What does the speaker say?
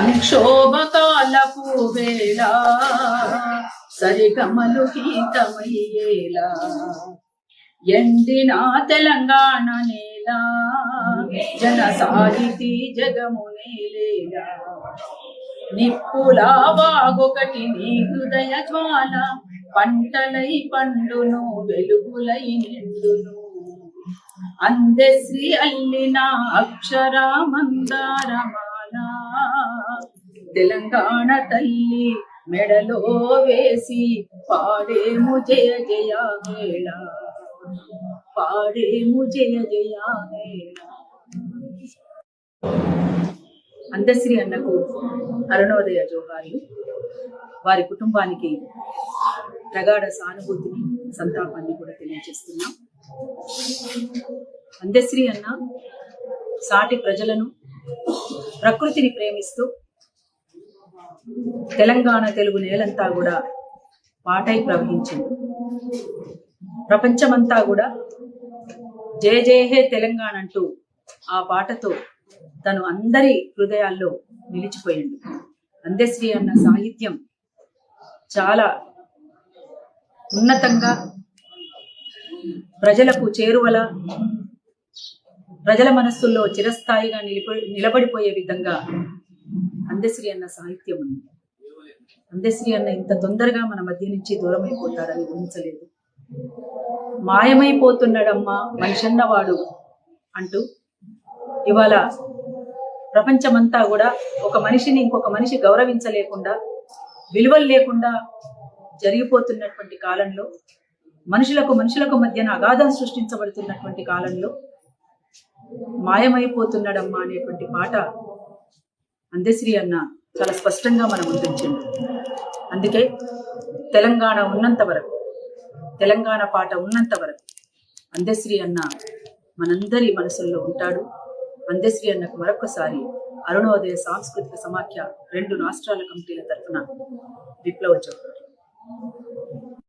సంక్షోభకాలపు వేళ సరిగమలు గీతమయ్యేలా ఎండిన తెలంగాణ నేల జన సాహితీ జగమునేలేలా నిప్పులా వాగొకటి నీ హృదయ జ్వాల పంటలై పండును వెలుగులై నిండును అందశ్రీ అల్లిన అక్షర మందారమాల తెలంగాణ తల్లి మెడలో వేసి పాడేము జయ జయ వేళ పాడేము జయ జయ వేళ. అందశ్రీ అన్నకు అరుణోదయ జోహార్లు. వారి కుటుంబానికి ప్రగాఢ సానుభూతిని సంతాపాన్ని కూడా తెలియజేస్తున్నాం. అందశ్రీ అన్న సాటి ప్రజలను ప్రకృతిని ప్రేమిస్తూ తెలంగాణ తెలుగు నేలంతా కూడా పాటై ప్రవహించింది. ప్రపంచమంతా కూడా జయ జయ హే తెలంగాణ అంటూ ఆ పాటతో తను అందరి హృదయాల్లో నిలిచిపోయింది. అందశ్రీ అన్న సాహిత్యం చాలా ఉన్నతంగా ప్రజలకు చేరువల ప్రజల మనస్సుల్లో చిరస్థాయిగా నిలబడిపోయే విధంగా అందశ్రీ అన్న సాహిత్యం ఉంది. అందశ్రీ అన్న ఇంత తొందరగా మన మధ్య నుంచి దూరం అయిపోతాడని ఊహించలేదు. మాయమైపోతున్నాడమ్మా మనిషన్నవాడు అంటూ ఇవాళ ప్రపంచమంతా కూడా ఒక మనిషిని ఇంకొక మనిషి గౌరవించలేకుండా విలువలు లేకుండా జరిగిపోతున్నటువంటి కాలంలో మనుషులకు మధ్యన అగాధం సృష్టించబడుతున్నటువంటి కాలంలో మాయమైపోతున్నాడమ్మా అనేటువంటి పాట అందశ్రీ అన్న చాలా స్పష్టంగా మనం ముందుంచింది. అందుకే తెలంగాణ ఉన్నంత వరకు, తెలంగాణ పాట ఉన్నంత వరకు అందశ్రీ అన్న మనందరి మనసుల్లో ఉంటాడు. అందశ్రీ అన్నకు మరొకసారి అరుణోదయ సాంస్కృతిక సమాఖ్య 2 రాష్ట్రాల కమిటీల తరఫున విప్లవ జోహార్లు.